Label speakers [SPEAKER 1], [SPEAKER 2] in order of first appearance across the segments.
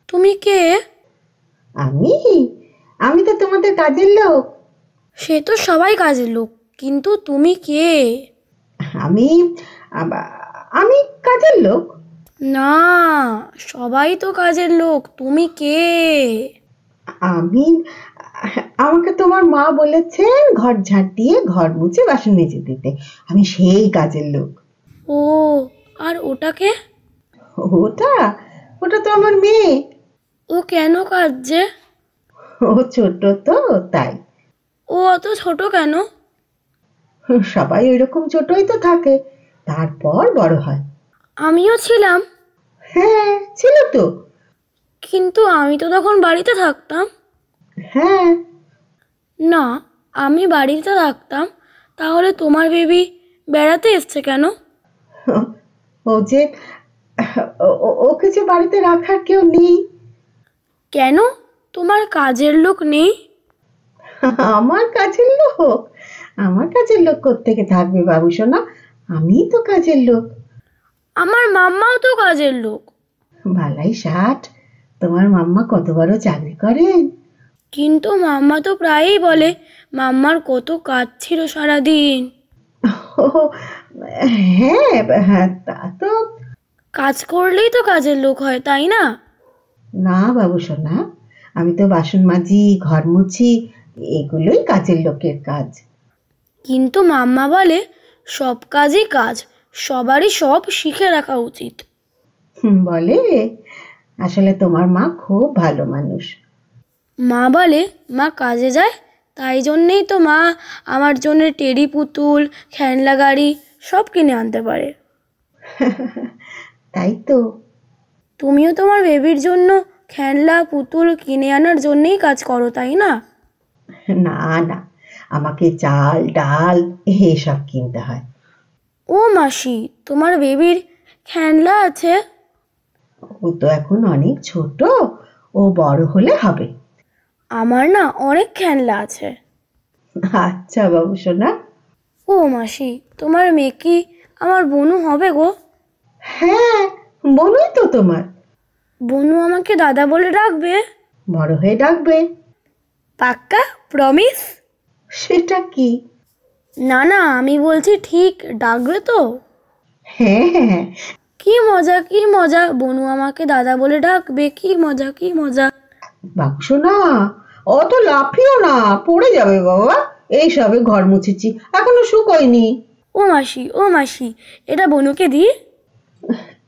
[SPEAKER 1] তুমি কে?
[SPEAKER 2] আমি আমি তো তোমাদের কাজের লোক।
[SPEAKER 1] সে তো সবাই কাজের লোক, কিন্তু তুমি কে?
[SPEAKER 2] আমি আবা- আমি কাজের লোক।
[SPEAKER 1] না, সবাই তো কাজের লোক, তুমি কে?
[SPEAKER 2] আমি আমাকে তোমার মা বলেছেন ঘর ঝাঁট দিয়ে ঘর মুছে বাসন মেজে দিতে। আমি সেই কাজের লোক।
[SPEAKER 1] ও, আর ওটাকে?
[SPEAKER 2] ওটা ওটা তো আমার মেয়ে।
[SPEAKER 1] ও কেন কাঁদছে?
[SPEAKER 2] ও ছোট তো, তাই।
[SPEAKER 1] ও অত ছোট কেন?
[SPEAKER 2] সবাই ওইরকম ছোটই তো থাকে, তারপর বড় হয়।
[SPEAKER 1] আমিও ছিলাম,
[SPEAKER 2] হ্যাঁ, ছিল তো।
[SPEAKER 1] কিন্তু আমি তো তখন বাড়িতে থাকতাম।
[SPEAKER 2] হ্যাঁ।
[SPEAKER 1] না, আমি বাড়িতে থাকতাম, তাহলে তোমার বেবি বেড়াতে এসছে কেন?
[SPEAKER 2] ও যে ওকে যে বাড়িতে রাখার কেউ নেই।
[SPEAKER 1] কেন? তোমার কাজের লোক নেই?
[SPEAKER 2] আমার কাজের লোক? আমার কাজের লোক কোত্থেকে থাকবে বাবু সোনা? আমিই তো কাজের লোক।
[SPEAKER 1] আমার মাম্মাও তো কাজের লোক।
[SPEAKER 2] বালাই ষাট, তোমার মাম্মা কত বড় চাকরি করেন।
[SPEAKER 1] কিন্তু মাম্মা তো প্রায়ই বলে মাম্মার কত কাজ ছিল সারাদিন।
[SPEAKER 2] ও, হ্যাঁ হ্যাঁ, তা তো।
[SPEAKER 1] কাজ করলেই তো কাজের লোক হয়, তাই না?
[SPEAKER 2] না বাবু সোনা, আমি তো বাসন মাজি, ঘর মুছি, এগুলোই কাজের লোকের কাজ।
[SPEAKER 1] কিন্তু মাম্মা বলে সব কাজই কাজ, সবারই সব শিখে রাখা উচিত।
[SPEAKER 2] বলে? আসলে তোমার মা খুব ভালো মানুষ।
[SPEAKER 1] মা বলে মা কাজে যায়, তাই জন্যেই তো মা আমার জন্য টেডি পুতুল, খেলনা গাড়ি সব কিনে আনতে পারে।
[SPEAKER 2] তাই তো।
[SPEAKER 1] তুমিও তোমার বেবির জন্য খেলনা পুতুল কিনে আনার জন্যেই কাজ করো, তাই না?
[SPEAKER 2] না না, আমাকে চাল ডাল এসব কিনতে হয়।
[SPEAKER 1] ও মাসি, তোমার বেবির খেলনা আছে?
[SPEAKER 2] ও তো এখন অনেক ছোট, ও বড় হলে হবে।
[SPEAKER 1] আমার না অনেক খেলনা আছে।
[SPEAKER 2] আচ্ছা বাবু সোনা।
[SPEAKER 1] ও মাসি, তোমার মেয়ে কি আমার বনু হবে গো?
[SPEAKER 2] হ্যাঁ, বলোই তো তোমার।
[SPEAKER 1] বনু আমাকে দাদা বলে ডাকবে?
[SPEAKER 2] বড় হয়ে ডাকবে।
[SPEAKER 1] পাক্কা প্রমিস?
[SPEAKER 2] সেটা কি?
[SPEAKER 1] না না, আমি বলছি ঠিক ডাকবে তো?
[SPEAKER 2] হ্যাঁ হ্যাঁ।
[SPEAKER 1] কি মজা কি মজা, বনু আমাকে দাদা বলে ডাকবে, কি মজা কি মজা।
[SPEAKER 2] বাবু সোনা, অত লাফিও না, পড়ে যাবে বাবা। এই সবে ঘর মুছেছি, এখনো শুকোয়নি।
[SPEAKER 1] ও মাসি, এটা বনুকে দিই?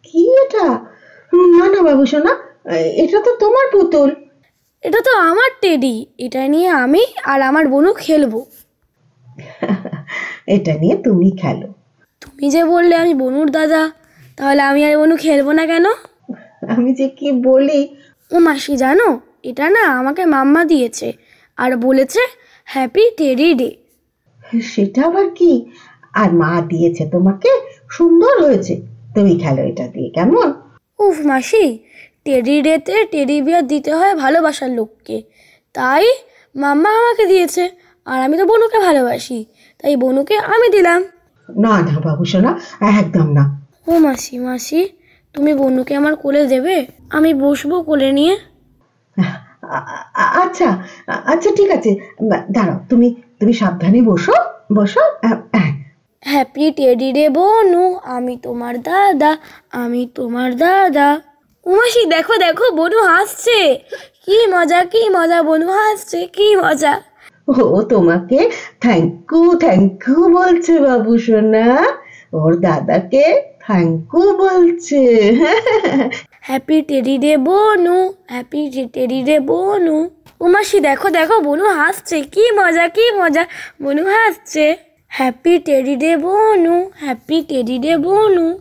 [SPEAKER 2] কি এটা? না না বাবু সোনা, এটা তো তোমার পুতুল।
[SPEAKER 1] এটা তো আমার টেডি, এটা নিয়ে আমি আর আমার বনু খেলবো।
[SPEAKER 2] এটা নিয়ে তুমি খেলো।
[SPEAKER 1] তুমি যে বললে আমি বনুর দাদা, তাহলে আমি আর বনু খেলবো না কেন?
[SPEAKER 2] আমি যে কি বলি।
[SPEAKER 1] ও মাসি জানো, এটা না আমাকে মাম্মা দিয়েছে আর বলেছে হ্যাপি টেডি ডে।
[SPEAKER 2] সেটা আবার কি? আর মা দিয়েছে তোমাকে, সুন্দর হয়েছে। তুমি খেলো এটা দিয়ে, কেমন?
[SPEAKER 1] উফ মাসি, টেডি ডেতে টেডি বিয়ার দিতে হয় ভালোবাসার লোককে, তাই মাম্মা আমাকে দিয়েছে। আর আমি তো বনুকে ভালোবাসি, তাই বনুকে আমি দিলাম।
[SPEAKER 2] না না বাবু সোনা, একদম না।
[SPEAKER 1] ও মাসি, তুমি বনুকে আমার কোলে দেবে? আমি বসবো কোলে নিয়ে।
[SPEAKER 2] আচ্ছা আচ্ছা, ঠিক আছে। দাঁড়াও, তুমি তুমি সাবধানে বসো। বসো।
[SPEAKER 1] হ্যাপি টেডি ডে বনু, আমি তোমার দাদা, আমি তোমার দাদা। উমাসি দেখো দেখো, বনু হাসছে, কি মজা কি মজা, বনু হাসছে, কি মজা।
[SPEAKER 2] ও তোমাকে থ্যাংক ইউ বলছে বাবু সোনা, ওর দাদাকে থ্যাংক ইউ বলছে।
[SPEAKER 1] হ্যাপি টেডি ডে বনু, হ্যাপি টেডি ডে বনু। উমাসি দেখো দেখো, বনু হাসছে, কি মজা কি মজা, বনু হাসছে। হ্যাপি টেডি ডে বনু, হ্যাপি টেডি ডে বনু।